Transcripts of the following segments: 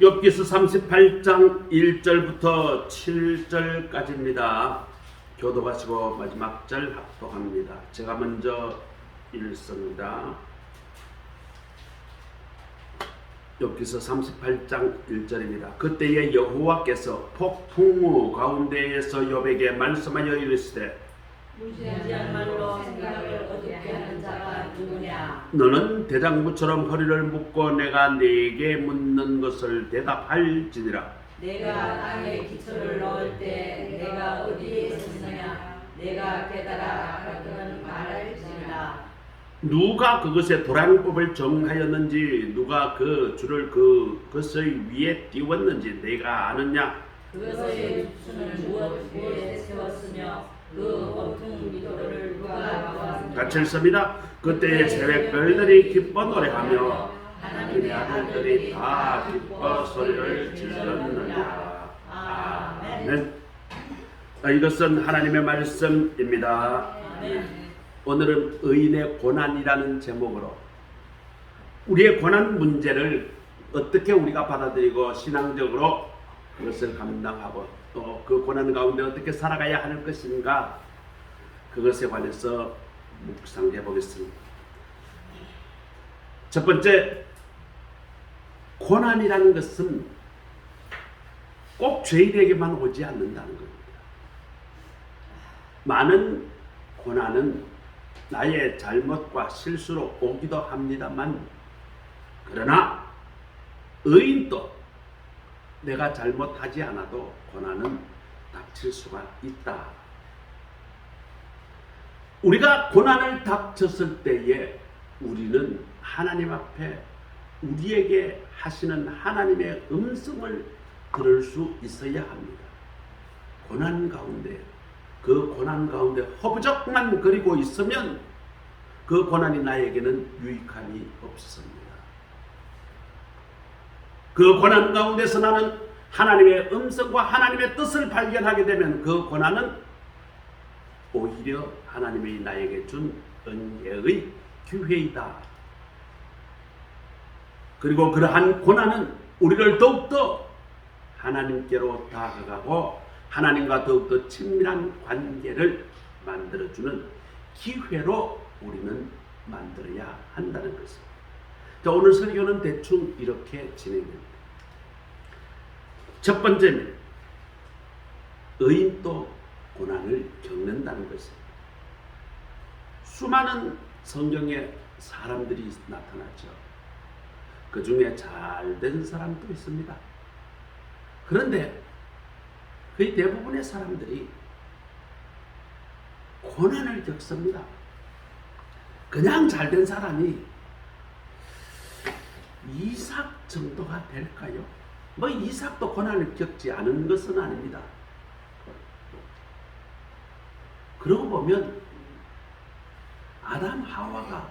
욥기서 38장 1절부터 7절까지입니다. 교도하시고 마지막 절 합독합니다. 제가 먼저 읽습니다. 욥기서 38장 1절입니다. 그때에 여호와께서 폭풍우 가운데에서 욥에게 말씀하여 이르시되 무지한 말로 생각을 어둡게 하는 자가 누구냐? 너는 대장부처럼 허리를 묶고 내가 네게 묻는 것을 대답할지니라. 내가 땅에 기초를 넣을 때 내가 어디에 있었느냐? 내가 깨달아 알았거든 말할지니라. 누가 그것의 도량법을 정하였는지 누가 그 줄을 그것의 위에 띄웠는지 내가 아느냐? 그것의 주는 무엇 위에 세웠으며 그 원통 미도를 누가 막았느냐? 같이 읽습니다. 그때의 새벽별들이 기뻐 노래하며 하나님의 아들들이 다 기뻐 소리를 질렀느니라. 아멘. 이것은 하나님의 말씀입니다. 오늘은 의인의 고난이라는 제목으로 우리의 고난 문제를 어떻게 우리가 받아들이고 신앙적으로 그것을 감당하고 또 그 고난 가운데 어떻게 살아가야 하는 것인가, 그것에 관해서 묵상해 보겠습니다. 첫 번째, 고난이라는 것은 꼭 죄인에게만 오지 않는다는 겁니다. 많은 고난은 나의 잘못과 실수로 오기도 합니다만, 그러나 의인도 내가 잘못하지 않아도 고난은 닥칠 수가 있다. 우리가 고난을 닥쳤을 때에 우리는 하나님 앞에 우리에게 하시는 하나님의 음성을 들을 수 있어야 합니다. 고난 가운데, 그 고난 가운데 허부적만 거리고 있으면 그 고난이 나에게는 유익함이 없습니다. 그 고난 가운데서 나는 하나님의 음성과 하나님의 뜻을 발견하게 되면 그 고난은 오히려 하나님이 나에게 준 은혜의 기회이다. 그리고 그러한 고난은 우리를 더욱더 하나님께로 다가가고 하나님과 더욱더 친밀한 관계를 만들어주는 기회로 우리는 만들어야 한다는 것입니다. 자, 오늘 설교는 대충 이렇게 진행됩니다. 첫 번째는 의인도 고난을 겪는다는 것입니다. 수많은 성경에 사람들이 나타나죠. 그 중에 잘된 사람도 있습니다. 그런데 거의 대부분의 사람들이 고난을 겪습니다. 그냥 잘된 사람이 이삭 정도가 될까요? 뭐 이삭도 고난을 겪지 않은 것은 아닙니다. 그러고 보면 아담 하와가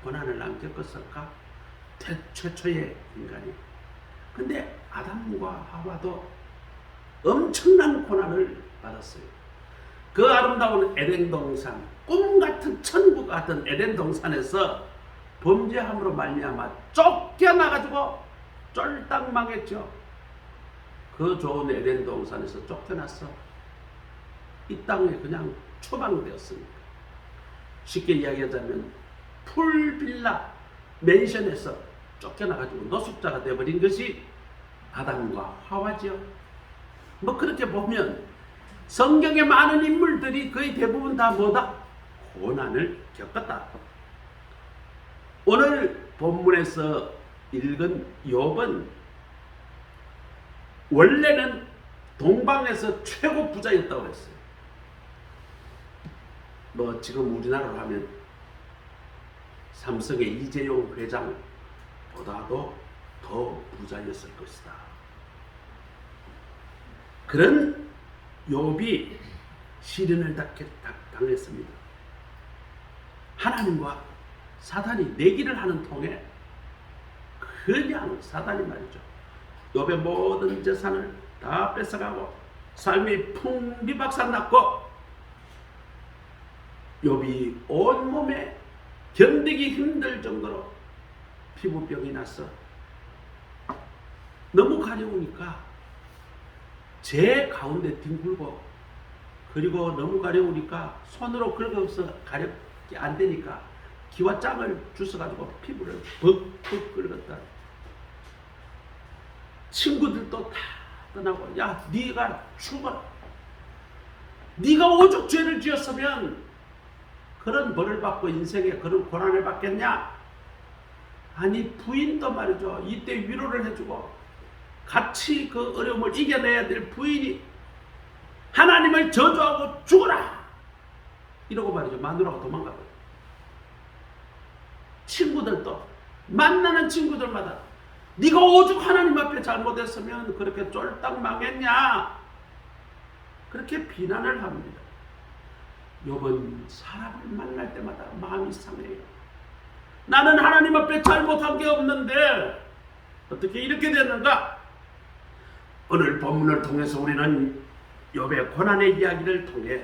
고난을 안 겪었을까? 최초의 인간이. 근데 아담과 하와도 엄청난 고난을 받았어요. 그 아름다운 에덴 동산, 꿈 같은 천국 같은 에덴 동산에서 범죄함으로 말미암아 쫓겨나가지고 쫄딱 망했죠. 그 좋은 에덴 동산에서 쫓겨났어. 이 땅에 그냥 추방되었습니다. 쉽게 이야기하자면 풀빌라 맨션에서 쫓겨나가지고 노숙자가 되어버린 것이 아담과 하와지요. 뭐 그렇게 보면 성경의 많은 인물들이 거의 대부분 다 뭐다? 고난을 겪었다. 오늘 본문에서 읽은 욥은 원래는 동방에서 최고 부자였다고 했어요. 뭐 지금 우리나라로 하면 삼성의 이재용 회장보다도 더 부자였을 것이다. 그런 욥이 시련을 당했습니다. 하나님과 사단이 내기를 하는 통에 그냥 사단이 말이죠. 욥의 모든 재산을 다 뺏어가고 삶이 풍비박산났고 욥이 온몸에 견디기 힘들 정도로 피부병이 났어. 너무 가려우니까 제 가운데 뒹굴고, 그리고 너무 가려우니까 손으로 긁어서 가렵게 안 되니까 기와 짱을 주워가지고 피부를 벅벅 긁었다. 친구들도 다 떠나고, 야, 네가 죽어라. 네가 오죽 죄를 지었으면 그런 벌을 받고 인생에 그런 고난을 받겠냐? 아니, 부인도 말이죠. 이때 위로를 해주고 같이 그 어려움을 이겨내야 될 부인이 하나님을 저주하고 죽어라! 이러고 말이죠. 마누라가 도망가고. 친구들도 만나는 친구들마다 네가 오죽 하나님 앞에 잘못했으면 그렇게 쫄딱 망했냐? 그렇게 비난을 합니다. 욥은 사람을 만날 때마다 마음이 상해요. 나는 하나님 앞에 잘못한 게 없는데 어떻게 이렇게 됐는가? 오늘 본문을 통해서 우리는 욥의 고난의 이야기를 통해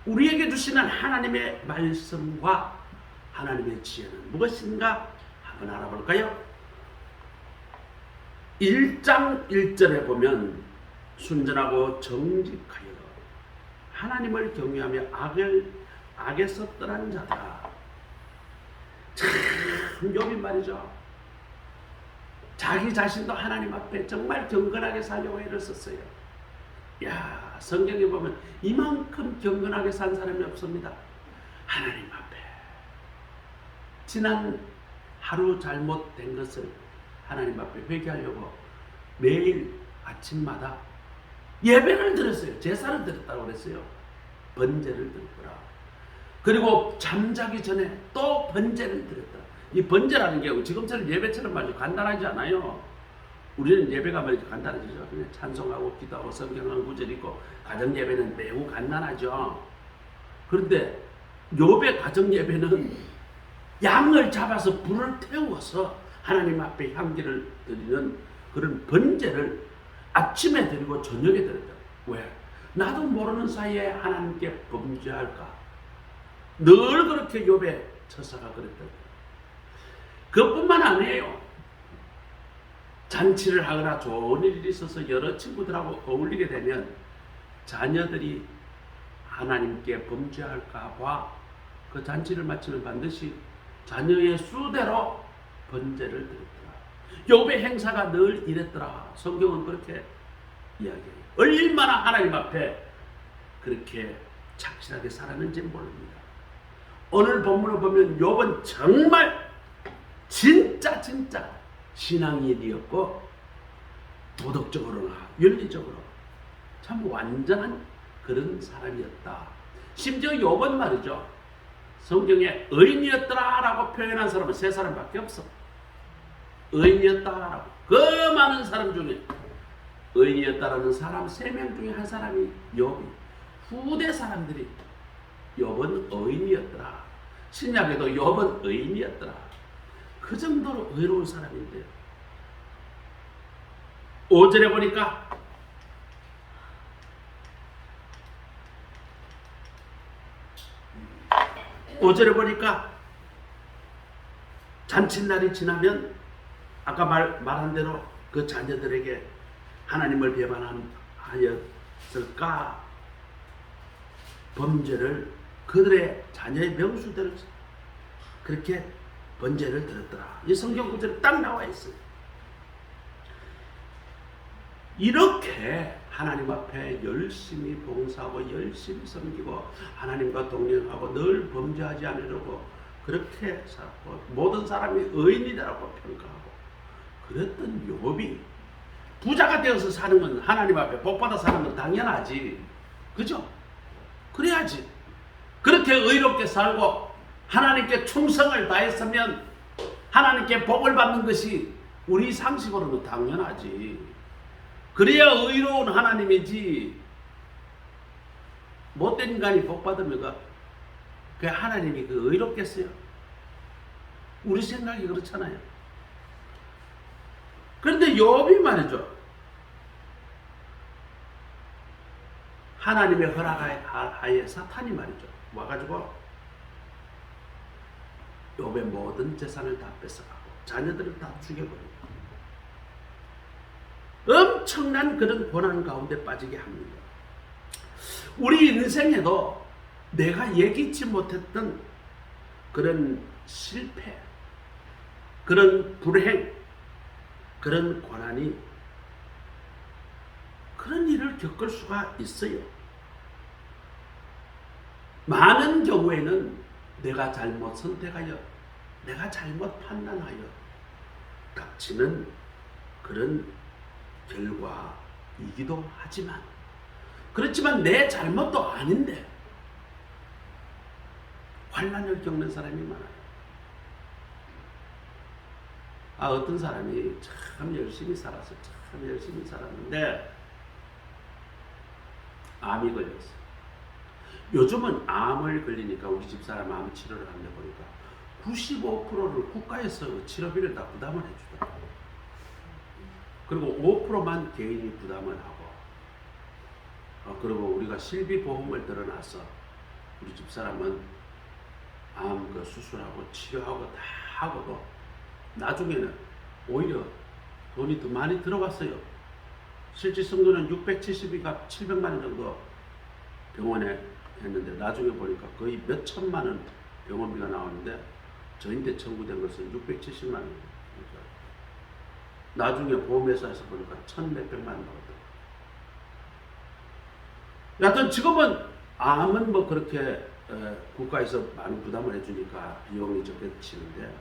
우리에게 주시는 하나님의 말씀과 하나님의 지혜는 무엇인가 한번 알아볼까요? 1장 1절에 보면 순전하고 정직하여 하나님을 경외하며 악에서 떠난 자다. 참 욥이 말이죠. 자기 자신도 하나님 앞에 정말 경건하게 살려고 애를 썼어요. 야, 성경에 보면 이만큼 경건하게 산 사람이 없습니다. 하나님 앞에 지난 하루 잘못된 것을 하나님 앞에 회개하려고 매일 아침마다 예배를 드렸어요. 제사를 드렸다고 그랬어요. 번제를 드렸더라. 그리고 잠자기 전에 또 번제를 드렸더라. 이 번제라는 게 지금처럼 예배처럼 말이죠. 간단하지 않아요. 우리는 예배가 말이죠. 간단하죠. 그냥 찬송하고 기도하고 성경하고 구절 읽고 가정 예배는 매우 간단하죠. 그런데 욥의 가정 예배는 양을 잡아서 불을 태워서 하나님 앞에 향기를 드리는 그런 번제를 아침에 드리고 저녁에 드렸다. 왜? 나도 모르는 사이에 하나님께 범죄할까? 늘 그렇게 욥의 처사가 그랬다. 그것뿐만 아니에요. 잔치를 하거나 좋은 일이 있어서 여러 친구들하고 어울리게 되면 자녀들이 하나님께 범죄할까 봐 그 잔치를 마치면 반드시 자녀의 수대로 번제를 드렸더라. 욥의 행사가 늘 이랬더라. 성경은 그렇게 이야기해요. 얼마나 하나님 앞에 그렇게 착실하게 살았는지 모릅니다. 오늘 본문을 보면 욥은 정말 진짜 신앙인이었고 도덕적으로나 윤리적으로 참 완전한 그런 사람이었다. 심지어 욥은 말이죠. 성경에 의인이었더라라고 표현한 사람은 세 사람밖에 없어. 의인이었다라고. 그 많은 사람 중에 의인이었다라는 사람 3명 중에 한 사람이 욥이. 후대 사람들이 욥은 의인이었더라. 신약에도 욥은 의인이었더라. 그 정도로 의로운 사람인데요. 5절에 보니까 잔칫날이 지나면 아까 말한 대로 그 자녀들에게 하나님을 배반하였을까? 범죄를 그들의 자녀의 명수대로 그렇게 번제를 드렸더라. 이 성경 구절에 딱 나와 있어요. 이렇게 하나님 앞에 열심히 봉사하고 열심히 섬기고 하나님과 동행하고 늘 범죄하지 않으려고 그렇게 살았고 모든 사람이 의인이라고 평가하고 그랬던 욥이 부자가 되어서 사는 건 하나님 앞에 복받아 사는 건 당연하지. 그죠? 그래야지. 그렇게 의롭게 살고 하나님께 충성을 다했으면 하나님께 복을 받는 것이 우리 상식으로는 당연하지. 그래야 의로운 하나님이지. 못된 인간이 복 받으면 그 하나님이 그 의롭겠어요? 우리 생각이 그렇잖아요. 그런데 욥이 말이죠. 하나님의 허락하에 사탄이 말이죠. 와가지고 욥의 모든 재산을 다 뺏어가고 자녀들을 다 죽여버리고 엄청난 그런 고난 가운데 빠지게 합니다. 우리 인생에도 내가 예기치 못했던 그런 실패, 그런 불행, 그런 고난이, 그런 일을 겪을 수가 있어요. 많은 경우에는 내가 잘못 선택하여, 내가 잘못 판단하여 닥치는 그런 결과이기도 하지만, 그렇지만 내 잘못도 아닌데 환난을 겪는 사람이 많아요. 어떤 사람이 참 열심히 살았어. 참 열심히 살았는데 암이 걸렸어. 요즘은 암을 걸리니까 우리 집사람 암 치료를 하는데 보니까 95%를 국가에서 치료비를 다 부담을 해주더라고요. 그리고 5%만 개인이 부담을 하고, 그리고 우리가 실비보험을 들어놔서 우리 집사람은 암 그 수술하고 치료하고 다 하고도 나중에는 오히려 돈이 더 많이 들어갔어요. 실제 성도는 670이가 700만 원 정도 병원에 했는데 나중에 보니까 거의 몇 천만 원 병원비가 나오는데 저인데 청구된 것은 670만 원. 나중에 보험회사에서 보니까 1,몇백만 원 나오더라고요. 여하튼 지금은 암은 뭐 그렇게 국가에서 많은 부담을 해주니까 비용이 적게 치는데,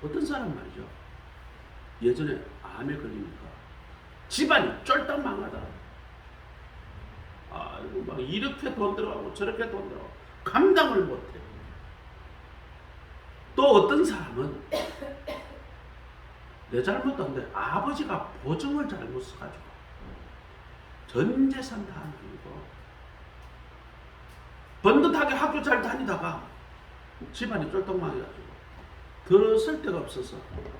어떤 사람 말이죠, 예전에 암에 걸리니까 집안이 쫄딱 망하더라. 아이고 막 이렇게 돈 들어가고 저렇게 돈 들어가고 감당을 못해. 또 어떤 사람은 내 잘못도 안 돼. 아버지가 보증을 잘못 써가지고 전 재산 다 나누고 번듯하게 학교 잘 다니다가 집안이 쫄딱 망해가지고 들었을 데가 없어서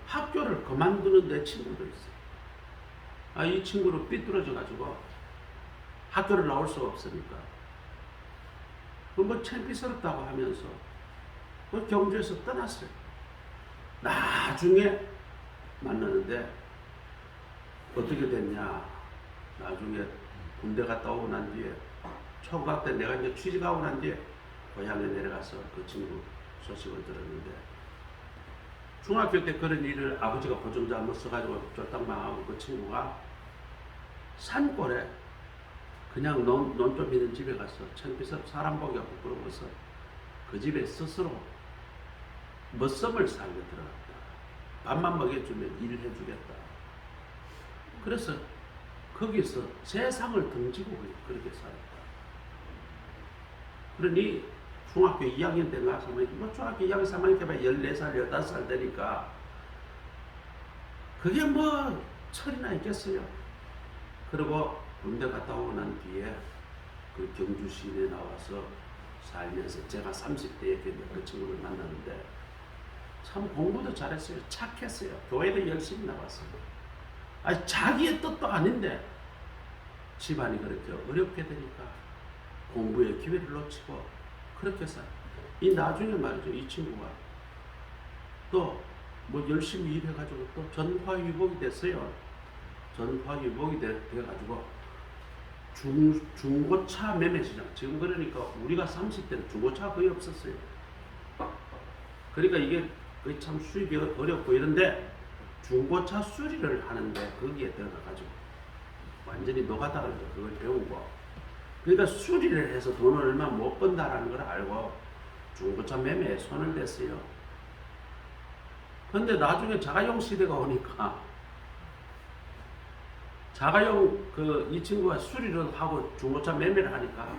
학교를 그만두는 내 친구도 있어요. 이 친구는 삐뚤어져가지고 학교를 나올 수가 없으니까 뭐 창피스럽다고 하면서 경주에서 떠났어요. 나중에 만나는데 어떻게 됐냐, 나중에 군대 갔다 오고 난 뒤에 총각 때 내가 이제 취직하고 난 뒤에 고향에 내려가서 그 친구 소식을 들었는데, 중학교 때 그런 일을 아버지가 보증 잘못 써가지고 쫄딱 망하고 그 친구가 산골에 그냥 논 좀 있는 집에 가서 창피스럽 사람 보기가 부끄러워서 그 집에 스스로 멋섬을 살게 들어갔다. 밥만 먹여주면 일을 해주겠다. 그래서 거기서 세상을 등지고 그렇게 살았다. 그러니 중학교 2학년 때 나서 뭐 중학교 2학년 3학년 때 14살 15살 되니까 그게 뭐 철이나 있겠어요. 그리고 군대 갔다 오고 난 뒤에 그 경주 시내 나와서 살면서 제가 30대에 그 친구를 만났는데 참 공부도 잘했어요. 착했어요. 교회도 열심히 나갔어요. 자기의 뜻도 아닌데 집안이 그렇게 어렵게 되니까 공부의 기회를 놓치고 그렇게 살아요. 이 나중에 말이죠, 이 친구가 또 뭐 열심히 일해가지고 또 전화위복이 됐어요. 전화위복이 돼가지고 중고차 매매 시장, 지금 그러니까 우리가 30대는 중고차 거의 없었어요. 그러니까 이게 거의 참 수입이 어렵고 이런데 중고차 수리를 하는데 거기에 들어가가지고 완전히 노가다를 그걸 배우고, 그러니까 수리를 해서 돈을 얼마 못 번다라는 걸 알고 중고차 매매에 손을 댔어요. 근데 나중에 자가용 시대가 오니까 자가용 이 친구가 수리를 하고 중고차 매매를 하니까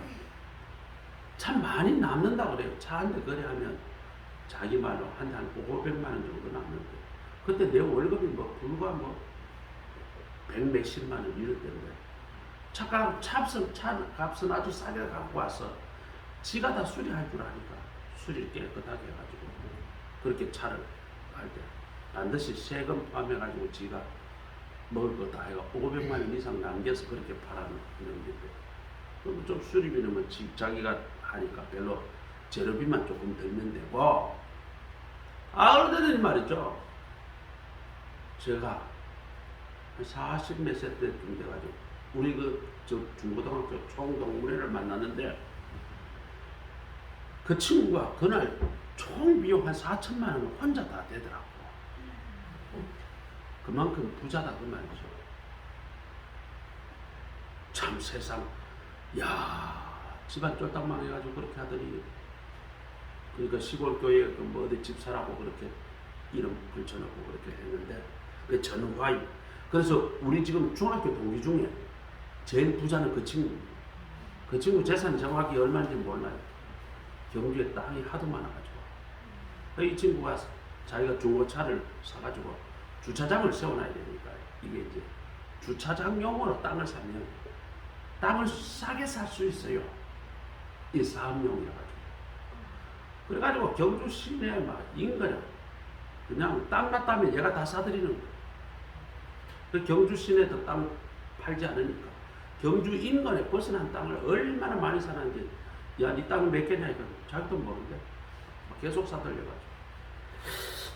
참 많이 남는다고 그래요. 차 한 대 거래하면 자기 말로 한 500만 원 정도 남는데, 그때 내 월급이 뭐 불과 뭐 100몇십만 원 이럴 때인데 차값은 아주 싸게 갖고 와서 지가 다 수리할 줄 아니까 수리를 깨끗하게 해가지고 그렇게 차를 할 때 반드시 세금 포함해가지고 지가 먹을 거 다 해가 500만 원 이상 남겨서 그렇게 팔아는 건데, 그럼 좀 수리비는 뭐 자기가 하니까 별로 재료비만 조금 들면 되고, 그러더니 말이죠, 제가 한 40 몇 세 때쯤 돼가지고 우리 저 중고등학교 총동문회를 만났는데 그 친구가 그날 총 비용 한 4천만 원 혼자 다 되더라고. 그만큼 부자다 그 말이죠. 참 세상, 야, 집안 쫄딱 망해가지고 그렇게 하더니, 그러니까 시골 교회에 뭐 어디 집사라고 그렇게 이름 걸쳐놓고 그렇게 했는데, 그 전화이. 그래서 우리 지금 중학교 동기 중에 제일 부자는 그 친구입니다. 그 친구 재산이 정확히 얼마인지 몰라요. 경주에 땅이 하도 많아가지고. 이 친구가 자기가 중고차를 사가지고 주차장을 세워놔야 되니까 이게 이제 주차장용으로 땅을 사면 땅을 싸게 살 수 있어요. 이 사업용이라가지고. 그래가지고 경주 시내에 막 인근에 그냥 땅 났다면 얘가 다 사들이는 거예요. 그 경주 시내도 땅 팔지 않으니까 경주 인근에 벗어난 땅을 얼마나 많이 사는지, 야, 네 땅은 몇 개냐 이거 자기도 모르는데 계속 사들려가지고.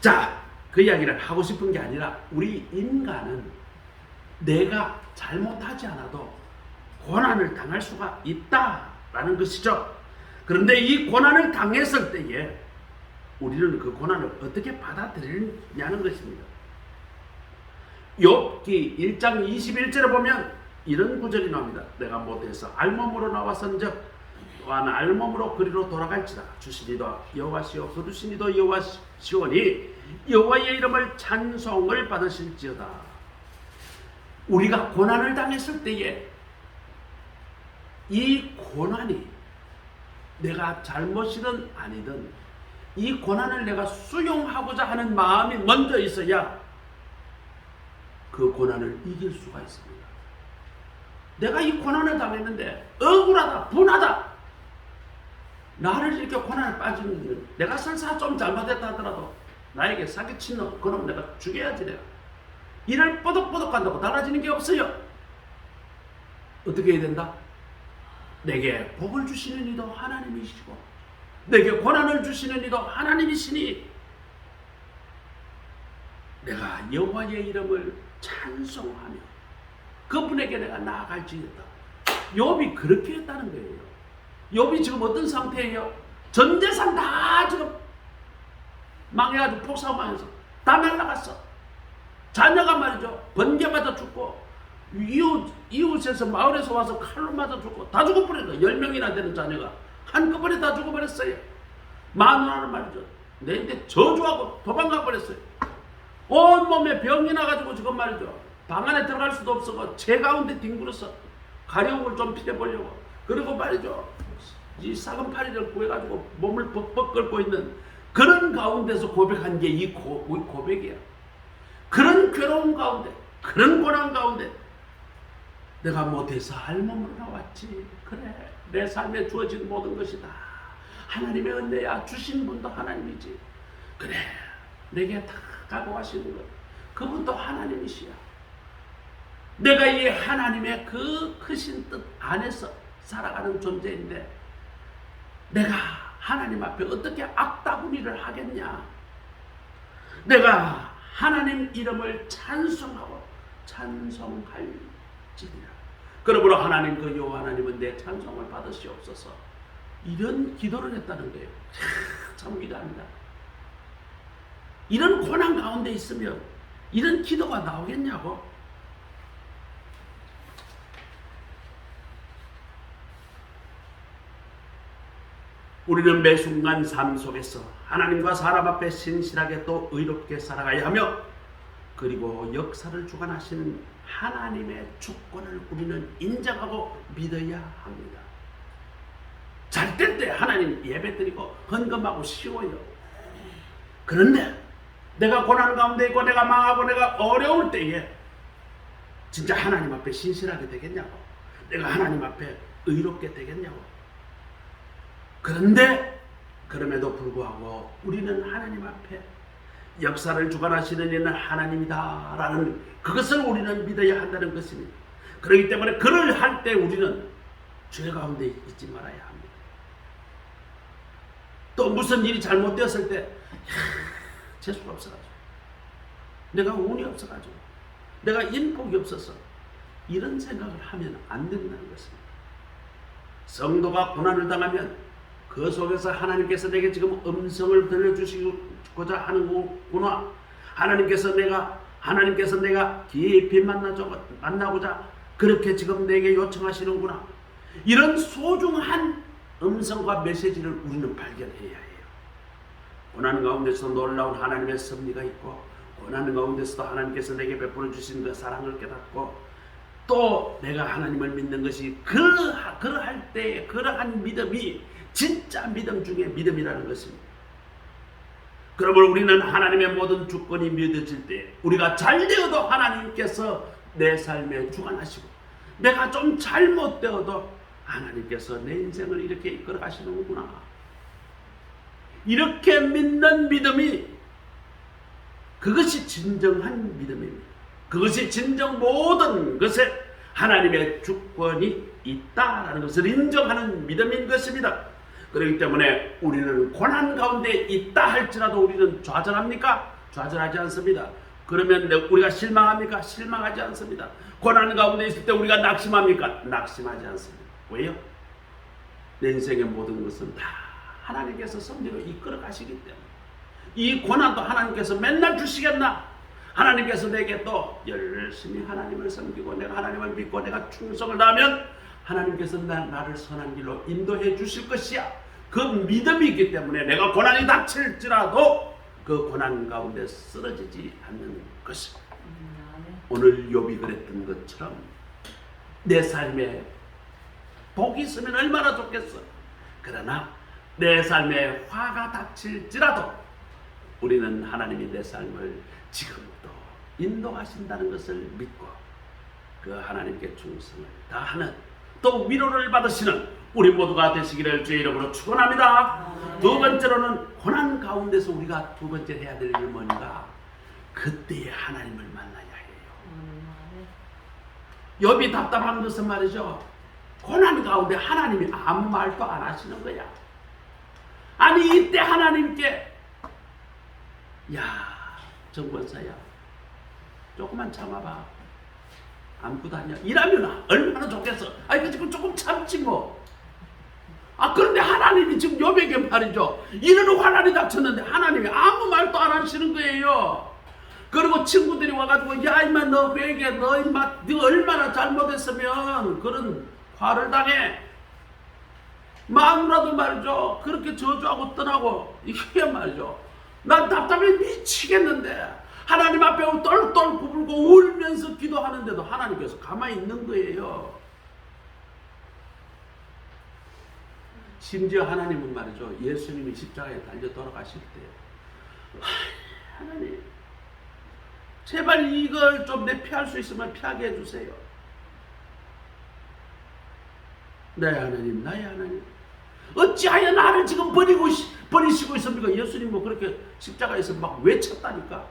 자, 그 이야기를 하고 싶은 게 아니라 우리 인간은 내가 잘못하지 않아도 고난을 당할 수가 있다라는 것이죠. 그런데 이 고난을 당했을 때에 우리는 그 고난을 어떻게 받아들이냐는 것입니다. 욥기 1장 21절에 보면 이런 구절이 나옵니다. 내가 못해서 알몸으로 나왔은즉 또한 알몸으로 그리로 돌아갈지라. 주시니도 여호와시오 거두시니도 여호와시오니 여호와의 이름을 찬송을 받으실지어다. 우리가 고난을 당했을 때에 이 고난이 내가 잘못이든 아니든 이 고난을 내가 수용하고자 하는 마음이 먼저 있어야 그 고난을 이길 수가 있습니다. 내가 이 고난을 당했는데 억울하다, 분하다, 나를 이렇게 고난에 빠지는 일은 내가 설사 좀 잘못했다 하더라도 나에게 사기친 놈, 그럼 내가 죽여야지. 내가 이를 뽀득뽀득 한다고 달라지는 게 없어요. 어떻게 해야 된다? 내게 복을 주시는 이도 하나님이시고 내게 고난을 주시는 이도 하나님이시니 내가 여호와의 이름을 찬송하며 그분에게 내가 나아갈지어다. 욥이 그렇게 했다는 거예요. 욥이 지금 어떤 상태예요? 전 재산 다 지금 망해가지고 폭사고 망해서 다 날라갔어. 자녀가 말이죠, 번개 맞아 죽고 이웃에서 마을에서 와서 칼로 맞아 죽고 다 죽어버렸어요. 10명이나 되는 자녀가 한꺼번에 다 죽어버렸어요. 마누라는 말이죠, 내한테 저주하고 도망가 버렸어요. 온몸에 병이 나가지고 지금 말이죠, 방 안에 들어갈 수도 없어 제 가운데 뒹굴어서 가려움을 좀 피해보려고. 그리고 말이죠, 이 삭은 파리를 구해가지고 몸을 벅벅 끓고 있는 그런 가운데서 고백한 게 이 고백이야. 그런 괴로움 가운데, 그런 고난 가운데 내가 못해서 알몸으로 나왔지. 그래, 내 삶에 주어진 모든 것이 다 하나님의 은혜야. 주신 분도 하나님이지. 그래, 내게 다 각오하시는 것, 그분도 하나님이시야. 내가 이 하나님의 그 크신 뜻 안에서 살아가는 존재인데 내가 하나님 앞에 어떻게 악다구니를 하겠냐. 내가 하나님 이름을 찬송하고 찬송할지니라. 그러므로 하나님, 그 여호와 하나님은 내 찬송을 받으시옵소서. 이런 기도를 했다는 거예요. 참 위대합니다. 이런 고난 가운데 있으면 이런 기도가 나오겠냐고. 우리는 매 순간 삶 속에서 하나님과 사람 앞에 신실하게 또 의롭게 살아가야 하며, 그리고 역사를 주관하시는 하나님의 주권을 우리는 인정하고 믿어야 합니다. 잘 될 때 하나님 예배드리고 헌금하고 쉬워요. 그런데 내가 고난 가운데 있고 내가 망하고 내가 어려울 때에 진짜 하나님 앞에 신실하게 되겠냐고. 내가 하나님 앞에 의롭게 되겠냐고. 그런데 그럼에도 불구하고 우리는 하나님 앞에 역사를 주관하시는 이는 하나님이다 라는 그것을 우리는 믿어야 한다는 것입니다. 그렇기 때문에 그를 할 때 우리는 죄 가운데 있지 말아야 합니다. 또 무슨 일이 잘못되었을 때 재수가 없어가지고, 내가 운이 없어가지고, 내가 인복이 없어서 이런 생각을 하면 안 된다는 것입니다. 성도가 고난을 당하면 그 속에서 하나님께서 내게 지금 음성을 들려주시고자 하는구나. 하나님께서 내가 깊이 만나고자 그렇게 지금 내게 요청하시는구나. 이런 소중한 음성과 메시지를 우리는 발견해야 해요. 고난 가운데서 놀라운 하나님의 섭리가 있고, 고난 가운데서도 하나님께서 내게 베풀어 주신 그 사랑을 깨닫고, 또 내가 하나님을 믿는 것이 그러할 때 그러한 믿음이 진짜 믿음 중에 믿음이라는 것입니다. 그러므로 우리는 하나님의 모든 주권이 믿어질 때, 우리가 잘 되어도 하나님께서 내 삶에 주관하시고, 내가 좀 잘못되어도 하나님께서 내 인생을 이렇게 이끌어 가시는구나. 이렇게 믿는 믿음이, 그것이 진정한 믿음입니다. 그것이 진정 모든 것에 하나님의 주권이 있다라는 것을 인정하는 믿음인 것입니다. 그렇기 때문에 우리는 고난 가운데 있다 할지라도 우리는 좌절합니까? 좌절하지 않습니다. 그러면 우리가 실망합니까? 실망하지 않습니다. 고난 가운데 있을 때 우리가 낙심합니까? 낙심하지 않습니다. 왜요? 내 인생의 모든 것은 다 하나님께서 섭리로 이끌어 가시기 때문에. 이 고난도 하나님께서 맨날 주시겠나? 하나님께서 내게 또 열심히 하나님을 섬기고 내가 하나님을 믿고 내가 충성을 다하면 하나님께서 나를 선한 길로 인도해 주실 것이야. 그 믿음이 있기 때문에 내가 고난이 닥칠지라도 그 고난 가운데 쓰러지지 않는 것입니다. 오늘 욥이 그랬던 것처럼 내 삶에 복이 있으면 얼마나 좋겠어. 그러나 내 삶에 화가 닥칠지라도 우리는 하나님이 내 삶을 지금도 인도하신다는 것을 믿고 그 하나님께 충성을 다하는, 또 위로를 받으시는 우리 모두가 되시기를 주의 이름으로 축원합니다. 두 번째로는 고난 가운데서 우리가 두 번째 해야 될 일은 뭔가? 그때에 하나님을 만나야 해요. 욥이 답답한 것은 말이죠, 고난 가운데 하나님이 아무 말도 안 하시는 거야. 아니 이때 하나님께, 야 정권사야 조금만 참아봐, 아무것도 아니야, 이라면 얼마나 좋겠어. 아니 그 지금 조금 참지 뭐. 그런데 하나님이 지금 욥에게 말이죠, 이런 환난이 닥쳤는데 하나님이 아무 말도 안 하시는 거예요. 그리고 친구들이 와가지고, 야 임마 너 회개, 너 임마 너 얼마나 잘못했으면 그런 화를 당해. 마누라도 말이죠, 그렇게 저주하고 떠나고, 이게 말이죠, 난 답답해 미치겠는데 하나님 앞에 똘똘 구불고 울면서 기도하는데도 하나님께서 가만히 있는 거예요. 심지어 하나님은 말이죠, 예수님이 십자가에 달려 돌아가실 때, 하나님 제발 이걸 좀 내 피할 수 있으면 피하게 해주세요. 나의 하나님, 나의 하나님, 어찌하여 나를 지금 버리시고 있습니까? 예수님 뭐 그렇게 십자가에서 막 외쳤다니까.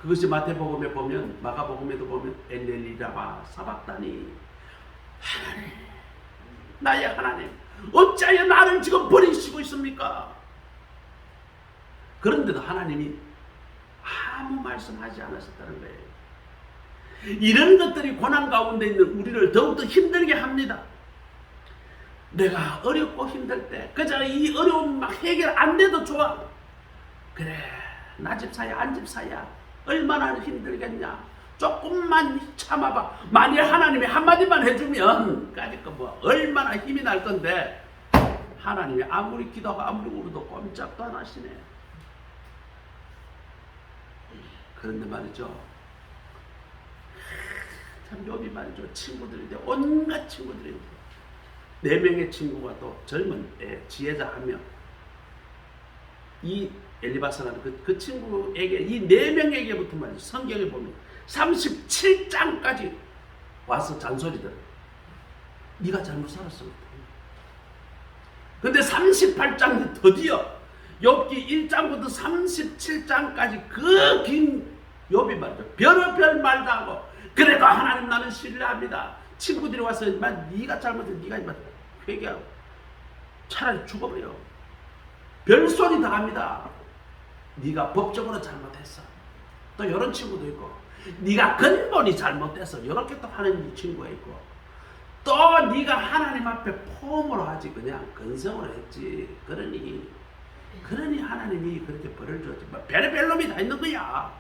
그것이 마태복음에 보면, 마가복음에도 보면 엘렐리라바 사박다니, 하나님, 나의 하나님, 어찌하여 나를 지금 버리시고 있습니까? 그런데도 하나님이 아무 말씀하지 않으셨다는 거예요. 이런 것들이 고난 가운데 있는 우리를 더욱더 힘들게 합니다. 내가 어렵고 힘들 때 그저 이 어려움 막 해결 안 돼도 좋아. 그래, 나 집 사야 안 집 사야 얼마나 힘들겠냐, 조금만 참아봐. 만일 하나님이 한마디만 해주면 까짓 거 뭐 얼마나 힘이 날 건데, 하나님이 아무리 기도하고 아무리 울어도 꼼짝도 안 하시네. 그런데 말이죠, 참 욥이 말이죠, 친구들이 온갖 친구들이 4명의 친구가 또 젊은 지혜자 한 명, 이 엘리바스라는 그 친구에게, 이 4명에게부터 말이죠, 성경에 보면 37장까지 와서 잔소리들, 네가 잘못 살았어. 근데 38장 드디어 욥기 1장부터 37장까지 그 긴 욥이 말이죠, 별의별 말도 하고, 그래도 하나님 나는 신뢰합니다. 친구들이 와서 네가 잘못해, 네가 회개하고 차라리 죽어버려. 별소리 다 합니다. 네가 법적으로 잘못했어. 또 이런 친구도 있고, 네가 근본이 잘못돼서 이렇게 또 하는 친구가 있고, 또 네가 하나님 앞에 폼으로 하지 그냥 근성으로 했지. 그러니 하나님이 그렇게 벌을 줬지. 뭐 별의별 놈이 다 있는 거야.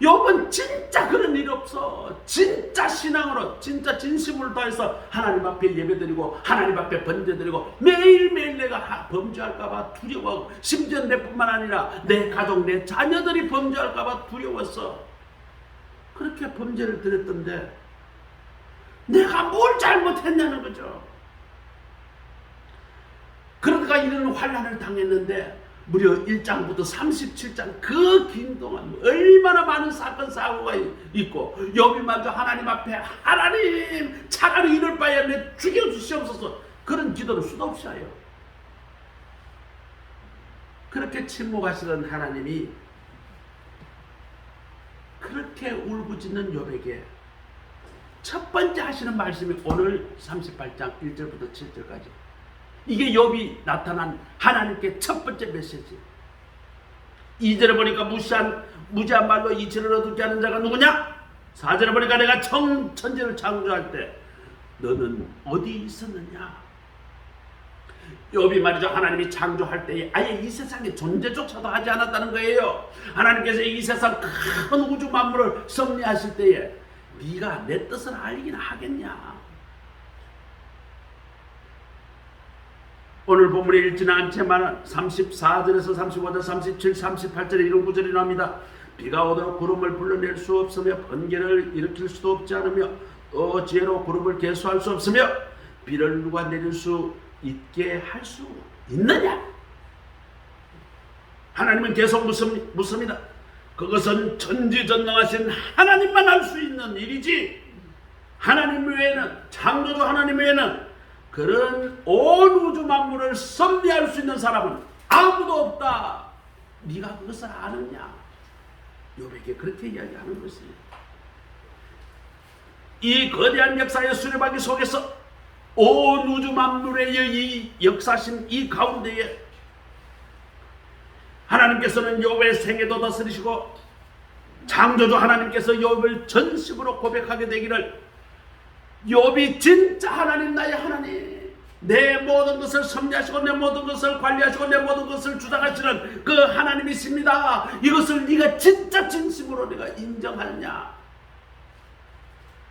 욥은 진짜 그런 일 없어. 진짜 신앙으로, 진짜 진심으로 다해서 하나님 앞에 예배드리고 하나님 앞에 번제드리고 매일매일 내가 범죄할까봐 두려워하고, 심지어 내뿐만 아니라 내 가족, 내 자녀들이 범죄할까봐 두려웠어. 그렇게 범죄를 드렸던데 내가 뭘 잘못했냐는 거죠. 그러다가 이런 환난을 당했는데 무려 1장부터 37장 그 긴 동안 얼마나 많은 사건 사고가 있고, 욥이 말도 하나님 앞에 하나님 차라리 이럴 바에 내 죽여주시옵소서 그런 기도를 수도 없이 하여. 그렇게 침묵하시던 하나님이 그렇게 울부짖는 욥에게 첫 번째 하시는 말씀이 오늘 38장 1절부터 7절까지, 이게 욥이 나타난 하나님께 첫 번째 메시지. 2절에 보니까 무지한 말로 이치를 얻게 하는 자가 누구냐? 4절에 보니까 내가 천지를 창조할 때 너는 어디 있었느냐? 욥이 말이죠, 하나님이 창조할 때에 아예 이 세상에 존재조차도 하지 않았다는 거예요. 하나님께서 이 세상 큰 우주 만물을 섭리하실 때에 네가 내 뜻을 알긴 하겠냐? 오늘 본문에 읽지는 않지만 34절에서 35절, 37, 38절에 이런 구절이 나옵니다. 비가 오도록 구름을 불러낼 수 없으며 번개를 일으킬 수도 없지 않으며 또 지혜로 구름을 계수할 수 없으며 비를 누가 내릴 수 있게 할 수 있느냐? 하나님은 계속 묻습니다. 그것은 전지전능하신 하나님만 할 수 있는 일이지, 하나님 외에는, 창조주 하나님 외에는 그런 온 우주 만물을 섭리할 수 있는 사람은 아무도 없다. 네가 그것을 아느냐? 욥에게 그렇게 이야기하는 것입니다. 이 거대한 역사의 수레바퀴 속에서 온 우주 만물의 이 역사신 이 가운데에 하나님께서는 욥의 생애도 다스리시고, 창조주 하나님께서 욥을 전식으로 고백하게 되기를, 욥이 진짜 하나님, 나의 하나님, 내 모든 것을 섭리하시고 내 모든 것을 관리하시고 내 모든 것을 주장하시는 그 하나님이십니다. 이것을 네가 진짜 진심으로 네가 인정하느냐?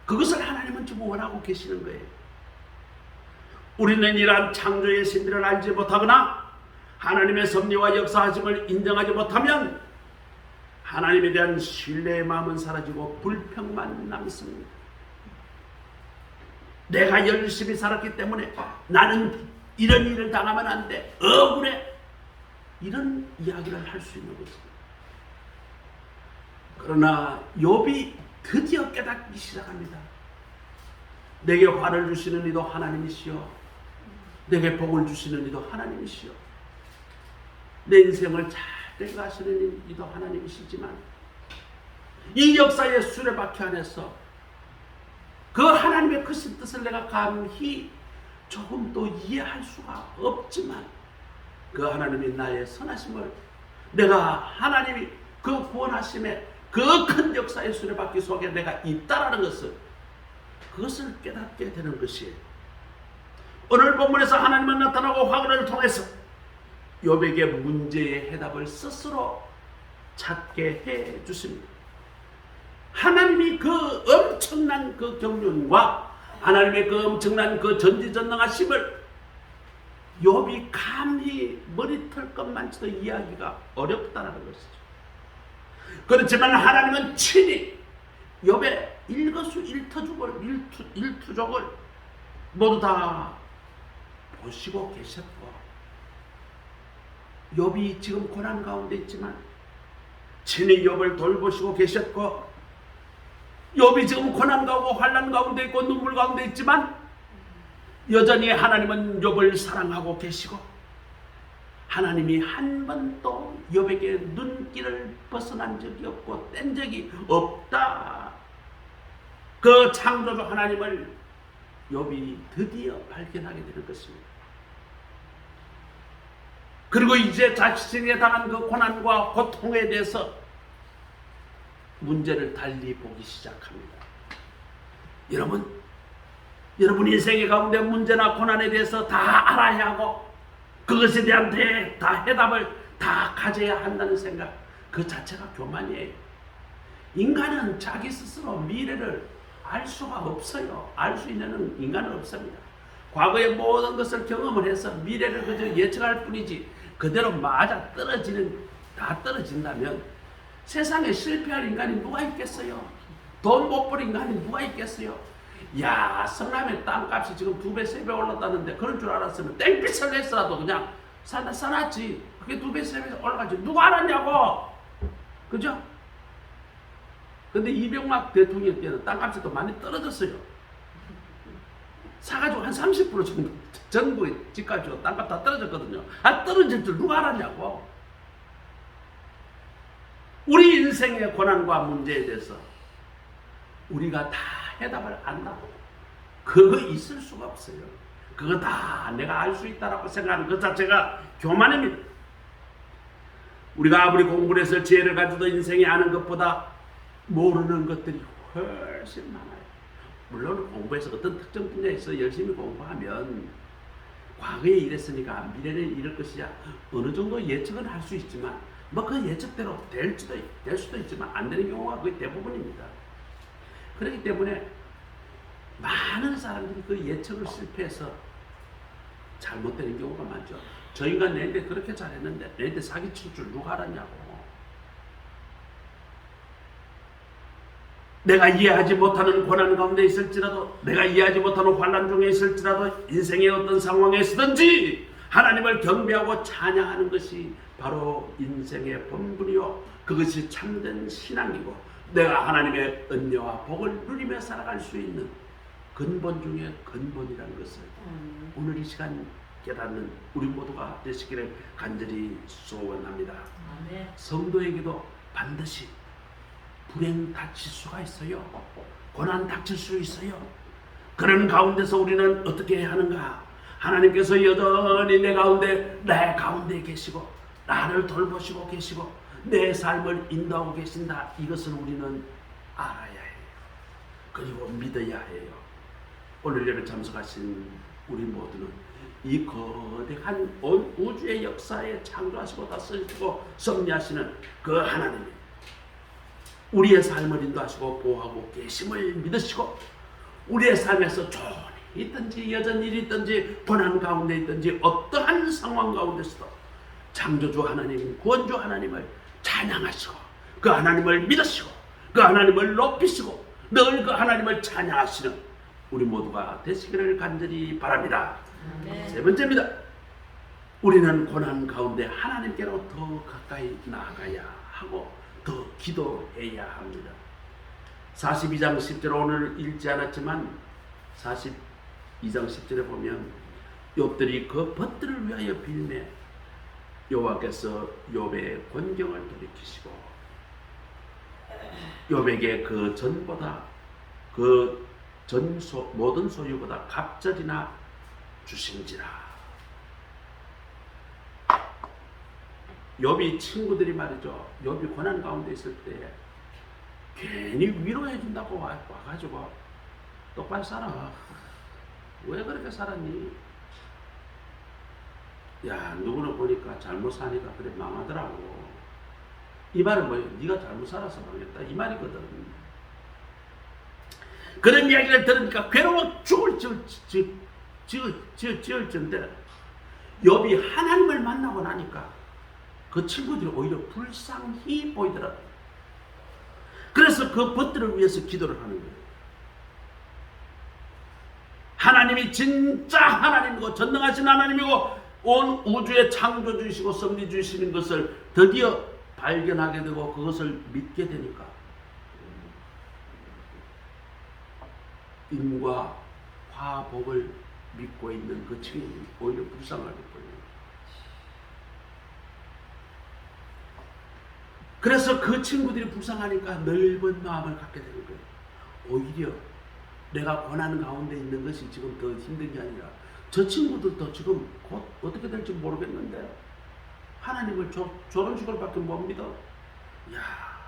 그것을 하나님은 지금 원하고 계시는 거예요. 우리는 이러한 창조의 신비를 알지 못하거나 하나님의 섭리와 역사하심을 인정하지 못하면 하나님에 대한 신뢰의 마음은 사라지고 불평만 남습니다. 내가 열심히 살았기 때문에 나는 이런 일을 당하면 안 돼, 억울해, 이런 이야기를 할 수 있는 것입니다. 그러나 욥이 드디어 깨닫기 시작합니다. 내게 화를 주시는 이도 하나님이시여, 내게 복을 주시는 이도 하나님이시여, 내 인생을 잘 되게 하시는 이도 하나님이시지만 이 역사의 수레바퀴 안에서 그 하나님의 크신 뜻을 내가 감히 조금도 이해할 수가 없지만 그 하나님이 나의 선하심을, 내가 하나님이 그 구원하심의 그 큰 역사의 수레바퀴 속에 내가 있다라는 것을, 그것을 깨닫게 되는 것이에요. 오늘 본문에서 하나님은 나타나고 화근을 통해서 욥에게 문제의 해답을 스스로 찾게 해 주십니다. 하나님이 그 엄청난 그 경륜과 하나님의 그 엄청난 그 전지전능하심을 욥이 감히 머리털 것만치도 이해하기가 어렵다는 것이죠. 그렇지만 하나님은 친히 욥의 일투족을 모두 다 보시고 계셨고, 욥이 지금 고난 가운데 있지만 친히 욥을 돌보시고 계셨고, 욥이 지금 고난 가운데 환난 가운데 있고 눈물 가운데 있지만 여전히 하나님은 욥을 사랑하고 계시고, 하나님이 한 번도 욥에게 눈길을 벗어난 적이 없고 뗀 적이 없다. 그 창조주 하나님을 욥이 드디어 발견하게 되는 것입니다. 그리고 이제 자신에게 당한 그 고난과 고통에 대해서 문제를 달리 보기 시작합니다. 여러분 인생의 가운데 문제나 고난에 대해서 다 알아야 하고 그것에 대한 다 해답을 다 가져야 한다는 생각, 그 자체가 교만이에요. 인간은 자기 스스로 미래를 알 수가 없어요. 알 수 있는 인간은 없습니다. 과거의 모든 것을 경험을 해서 미래를 그저 예측할 뿐이지 그대로 맞아 다 떨어진다면 세상에 실패할 인간이 누가 있겠어요? 돈 못 벌 인간이 누가 있겠어요? 야, 성남의 땅값이 지금 2배, 3배 올랐다는데 그런 줄 알았으면 땡빛을 냈어라도 그냥 사놨지. 그게 2배, 3배 올라가지. 누가 알았냐고! 그죠? 근데 이명박 대통령 때는 땅값이 또 많이 떨어졌어요. 사가지고 한 30% 정도 전국의 집값이 땅값 다 떨어졌거든요. 떨어질 줄 누가 알았냐고. 우리 인생의 고난과 문제에 대해서 우리가 다 해답을 안다고 그거 있을 수가 없어요. 그거 다 내가 알 수 있다라고 생각하는 그 자체가 교만입니다. 우리가 아무리 공부를 해서 지혜를 가지고 인생에 아는 것보다 모르는 것들이 훨씬 많아요. 물론 공부해서 어떤 특정 분야에서 열심히 공부하면 과거에 이랬으니까 미래는 이럴 것이야 어느 정도 예측은 할 수 있지만 뭐 그 예측대로 될 수도 있지만 안 되는 경우가 거의 대부분입니다. 그렇기 때문에 많은 사람들이 그 예측을 실패해서 잘못되는 경우가 많죠. 저 인간 내한테 그렇게 잘했는데 내한테 사기칠 줄 누가 알았냐고. 내가 이해하지 못하는 고난 가운데 있을지라도 내가 이해하지 못하는 환난 중에 있을지라도 인생의 어떤 상황에 있든지 하나님을 경배하고 찬양하는 것이 바로 인생의 본분이요 그것이 참된 신앙이고 내가 하나님의 은혜와 복을 누리며 살아갈 수 있는 근본 중에 근본이라는 것을 오늘 이 시간 깨닫는 우리 모두가 되시기를 간절히 소원합니다. 성도에게도 반드시 불행 닥칠 수가 있어요. 고난 닥칠 수 있어요. 그런 가운데서 우리는 어떻게 해야 하는가? 하나님께서 여전히 내 가운데 계시고 나를 돌보시고 계시고 내 삶을 인도하고 계신다. 이것을 우리는 알아야 해요. 그리고 믿어야 해요. 오늘 예배 참석하신 우리 모두는 이 거대한 온 우주의 역사에 창조하시고 다스리시고 섭리하시는 그 하나님이 우리의 삶을 인도하시고 보호하고 계심을 믿으시고 우리의 삶에서 좋은 일이 있든지 여전 일이 있든지 고난 가운데 있든지 어떠한 상황 가운데서도 창조주 하나님, 구원주 하나님을 찬양하시고 그 하나님을 믿으시고 그 하나님을 높이시고 늘 그 하나님을 찬양하시는 우리 모두가 되시기를 간절히 바랍니다. 세 번째입니다. 우리는 고난 가운데 하나님께로 더 가까이 나아가야 하고 더 기도해야 합니다. 42장 10절 오늘 읽지 않았지만 42장 10절에 보면 욥들이 그 벗들을 위하여 빌매 여호와께서 욥의 권경을 돌이키시고 욥에게 그 전보다 그 모든 소유보다 갑절이나 주신지라. 욥이 친구들이 말이죠. 욥이 고난 가운데 있을 때 괜히 위로해 준다고 와가지고 똑바로 살아. 왜 그렇게 살았니? 야, 누구는 보니까 잘못 사니까 그래 망하더라고. 이 말은 뭐예요? 네가 잘못 살아서 망했다 이 말이거든. 그런 이야기를 들으니까 괴로워 죽을 지을진데 욥이 하나님을 만나고 나니까 그 친구들이 오히려 불쌍히 보이더라. 그래서 그 벗들을 위해서 기도를 하는 거예요. 하나님이 진짜 하나님이고 전능하신 하나님이고 온 우주의 창조주이시고 섭리주이시는 것을 드디어 발견하게 되고 그것을 믿게 되니까 인과 화복을 믿고 있는 그 친구들이 오히려 불쌍하게 보여요. 그래서 그 친구들이 불쌍하니까 넓은 마음을 갖게 되는 거예요. 오히려 내가 고난 가운데 있는 것이 지금 더 힘든 게 아니라 저 친구들도 지금 곧 어떻게 될지 모르겠는데 하나님을 저런 식으로밖에 못 믿어. 야,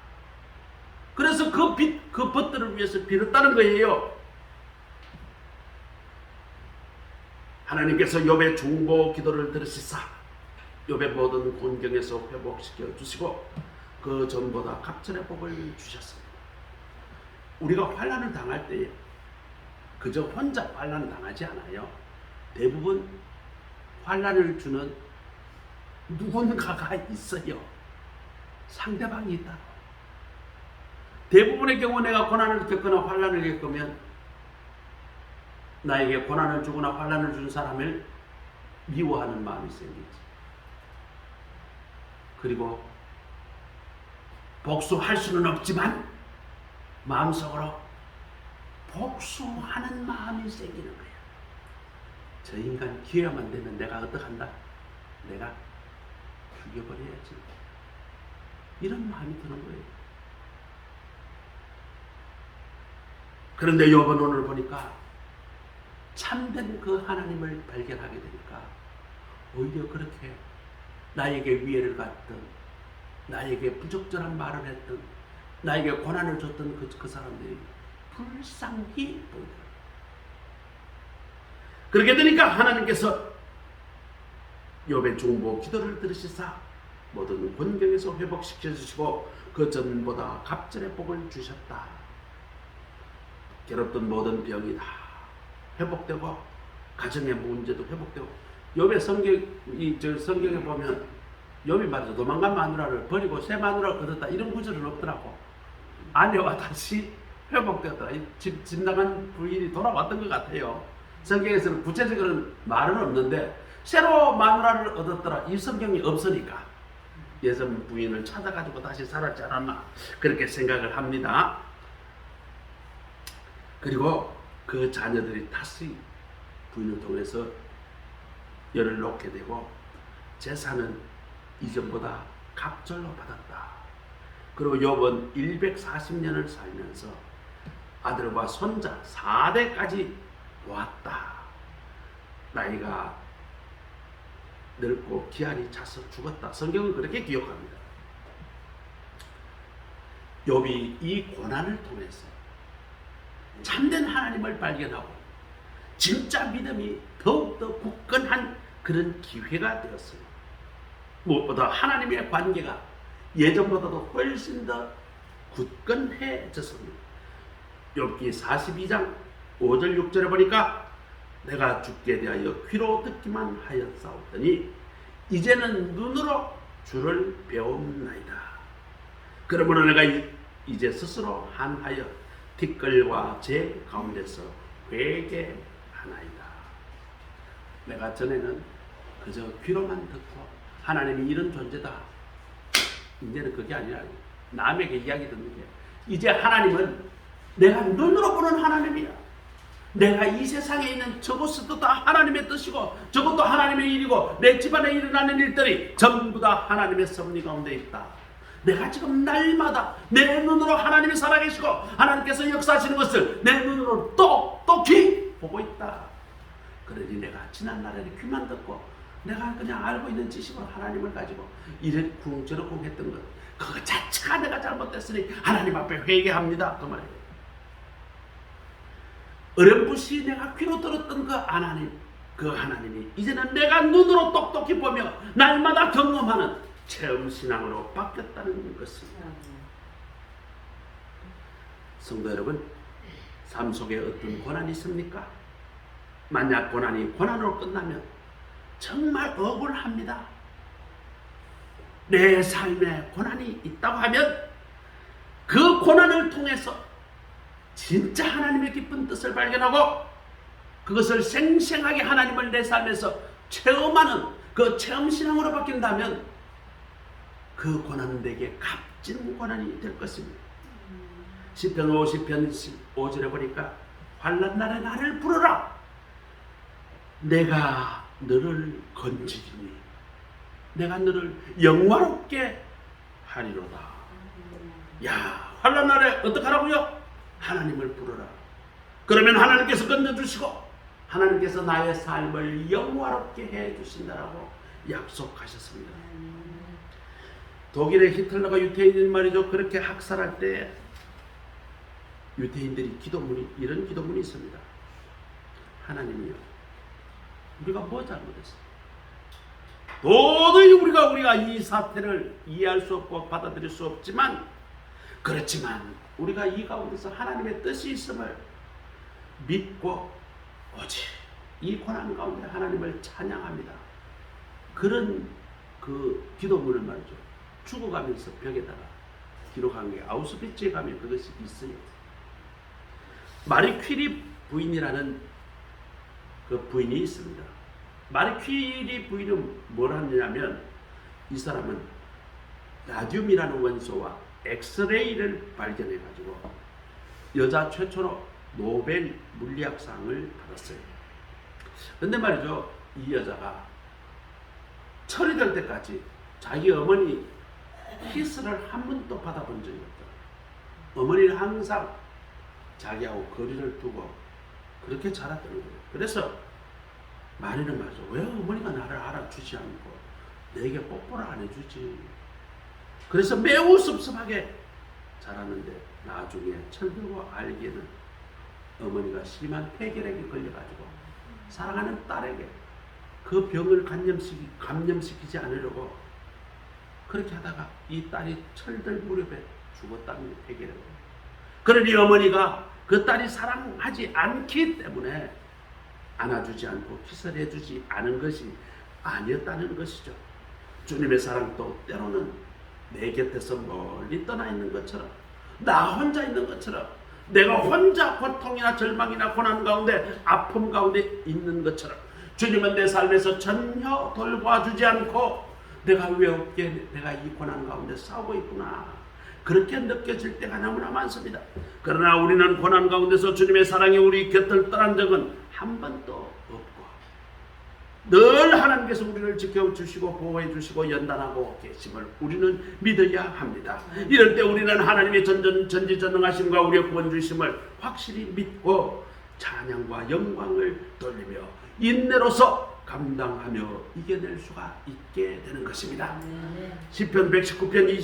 그래서 그 벗들을 위해서 빌었다는 거예요. 하나님께서 욥의 중보 기도를 들으시사 욥의 모든 곤경에서 회복시켜 주시고 그 전보다 갑절의 복을 주셨습니다. 우리가 환난을 당할 때에 그저 혼자 환난을 당하지 않아요. 대부분 환난을 주는 누군가가 있어요. 상대방이 있다. 대부분의 경우 내가 고난을 겪거나 환난을 겪으면 나에게 고난을 주거나 환난을 준 사람을 미워하는 마음이 생기지. 그리고 복수할 수는 없지만 마음속으로 복수하는 마음이 생기는 거야. 저 인간 기회만 되면 내가 어떡한다? 내가 죽여버려야지. 이런 마음이 드는 거예요. 그런데 욥은 오늘 보니까 참된 그 하나님을 발견하게 되니까 오히려 그렇게 나에게 위해를 갔던, 나에게 부적절한 말을 했던, 나에게 고난을 줬던 그 사람들이 불쌍히 보이더라. 그렇게 되니까 하나님께서 욥의 중보 기도를 들으시사 모든 곤경에서 회복시켜 주시고 그 전보다 갑절의 복을 주셨다. 괴롭던 모든 병이 다 회복되고 가정의 문제도 회복되고 욥의 성경에 보면 욥이 말이죠. 도망간 마누라를 버리고 새 마누라를 얻었다. 이런 구절은 없더라고. 아내와 다시 회복되었더라. 집 나간 부인이 돌아왔던 것 같아요. 성경에서는 구체적인 말은 없는데 새로 마누라를 얻었더라. 이 성경이 없으니까 예전 부인을 찾아가지고 다시 살았지 않았나 그렇게 생각을 합니다. 그리고 그 자녀들이 다시 부인을 통해서 열을 놓게 되고 재산은 이전보다 갑절로 받았다. 그리고 욥은 140년을 살면서 아들과 손자 4대까지 보았다. 나이가 늙고 기한이 차서 죽었다. 성경은 그렇게 기록합니다. 욥이 이 고난을 통해서 참된 하나님을 발견하고 진짜 믿음이 더욱더 굳건한 그런 기회가 되었어요. 무엇보다 하나님의 관계가 예전보다도 훨씬 더 굳건해졌습니다. 욥기 42장 5절 6절에 보니까 내가 죽게 대하여 귀로 듣기만 하였사오더니 이제는 눈으로 주를 배움나이다. 그러므로 내가 이제 스스로 한하여 티끌과 재 가운데서 회개하나이다. 내가 전에는 그저 귀로만 듣고 하나님이 이런 존재다. 이제는 그게 아니라 남에게 이야기 듣는 게 이제 하나님은 내가 눈으로 보는 하나님이야. 내가 이 세상에 있는 저것도 다 하나님의 뜻이고 저것도 하나님의 일이고 내 집안에 일어나는 일들이 전부 다 하나님의 섭리 가운데 있다. 내가 지금 날마다 내 눈으로 하나님이 살아계시고 하나님께서 역사하시는 것을 내 눈으로 똑똑히 보고 있다. 그러니 내가 지난날에는 귀만 듣고 내가 그냥 알고 있는 지식으로 하나님을 가지고 이랬쿵 저랬쿵 했던 것 그거 자체가 내가 잘못됐으니 하나님 앞에 회개합니다. 그 말이에요. 어렴풋이 내가 귀로 들었던 그 하나님이 이제는 내가 눈으로 똑똑히 보며 날마다 경험하는 체험신앙으로 바뀌었다는 것입니다. 성도 여러분, 삶 속에 어떤 고난이 있습니까? 만약 고난이 고난으로 끝나면 정말 억울합니다. 내 삶에 고난이 있다고 하면 그 고난을 통해서 진짜 하나님의 깊은 뜻을 발견하고 그것을 생생하게 하나님을 내 삶에서 체험하는 그 체험신앙으로 바뀐다면 그 고난은 내게 값진 고난이 될 것입니다. 시편 50편 5절에 보니까 환난 날에 나를 부르라. 내가 너를 건지리니 내가 너를 영화롭게 하리로다. 야, 환난 날에 어떡하라고요? 하나님을 부르라. 그러면 하나님께서 건져주시고 하나님께서 나의 삶을 영화롭게 해주신다라고 약속하셨습니다. 독일의 히틀러가 유태인인 말이죠. 그렇게 학살할 때 유대인들이 기도문이 이런 기도문이 있습니다. 하나님이요, 우리가 뭐 잘못했어? 도저히 우리가 이 사태를 이해할 수 없고 받아들일 수 없지만, 그렇지만 우리가 이 가운데서 하나님의 뜻이 있음을 믿고 오직 이 고난 가운데 하나님을 찬양합니다. 그런 그 기도문을 말이죠, 죽어가면서 벽에다가 기록한 게 아우슈비츠에 가면 그것이 있어요. 마리 퀴리 부인이라는 그 부인이 있습니다. 마리 퀴리 부인은 뭘 하느냐면, 이 사람은 라듐이라는 원소와 엑스레이를 발견해 가지고 여자 최초로 노벨 물리학상을 받았어요. 근데 말이죠, 이 여자가 철이 될 때까지 자기 어머니 키스를 한 번도 받아본 적이 없다. 어머니는 항상 자기하고 거리를 두고 그렇게 자랐다는 거예요. 그래서 마리는 말이죠, 왜 어머니가 나를 알아주지 않고 내게 뽀뽀를 안 해주지? 그래서 매우 섭섭하게 자랐는데, 나중에 철들고 알기에는 어머니가 심한 폐결핵에 걸려가지고 사랑하는 딸에게 그 병을 감염시키지 않으려고 그렇게 하다가 이 딸이 철들 무렵에 죽었답니다. 폐결핵으로. 그러니 어머니가 그 딸이 사랑하지 않기 때문에 안아주지 않고 키스를 해주지 않은 것이 아니었다는 것이죠. 주님의 사랑도 때로는 내 곁에서 멀리 떠나 있는 것처럼, 나 혼자 있는 것처럼, 내가 혼자 고통이나 절망이나 고난 가운데, 아픔 가운데 있는 것처럼, 주님은 내 삶에서 전혀 돌봐주지 않고 내가 왜 없게 내가 이 고난 가운데 싸우고 있구나, 그렇게 느껴질 때가 너무나 많습니다. 그러나 우리는 고난 가운데서 주님의 사랑이 우리 곁을 떠난 적은 한 번도 없고, 늘 하나님께서 우리를 지켜주시고 보호해주시고 연단하고 계심을 우리는 믿어야 합니다. 이럴 때 우리는 하나님의 전지전능하심과 우리의 구원주심을 확실히 믿고 찬양과 영광을 돌리며 인내로서 감당하며 이겨낼 수가 있게 되는 것입니다. 시편 119편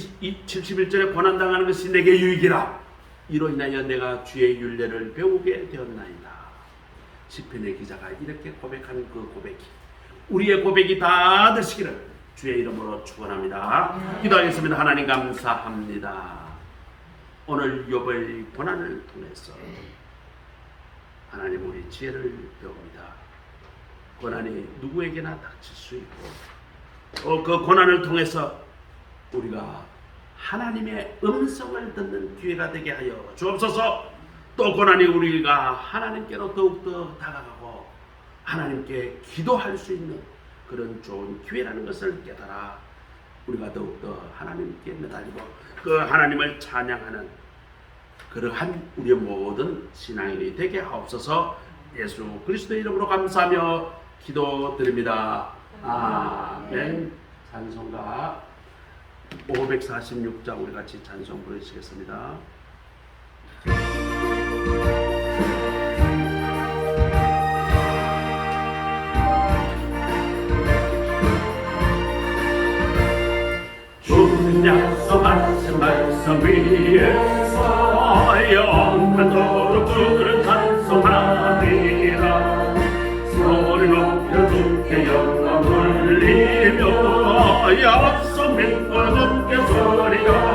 71절에 고난당하는 것이 내게 유익이라, 이로 인하여 내가 주의 율례를 배우게 되었나이다. 시편의 기자가 이렇게 고백하는 그 고백이 우리의 고백이 다 되시기를 주의 이름으로 축원합니다. 기도하겠습니다. 하나님 감사합니다. 오늘 욥의 고난을 통해서 하나님 우리 지혜를 배웁니다. 고난이 누구에게나 닥칠 수 있고, 그 고난을 통해서 우리가 하나님의 음성을 듣는 기회가 되게 하여 주옵소서. 또 고난이 우리가 하나님께로 더욱더 다가가고 하나님께 기도할 수 있는 그런 좋은 기회라는 것을 깨달아 우리가 더욱더 하나님께 매달리고 그 하나님을 찬양하는 그러한 우리의 모든 신앙인이 되게 하옵소서. 예수 그리스도의 이름으로 감사하며 기도드립니다. 아멘. 찬송가 546장 우리 같이 찬송 부르시겠습니다. 주님 약속하신 말씀 위에서 영원토록 주를 찬송하리라. 소리 높여 주께 영광 돌리며 약속 믿고 주께 소리가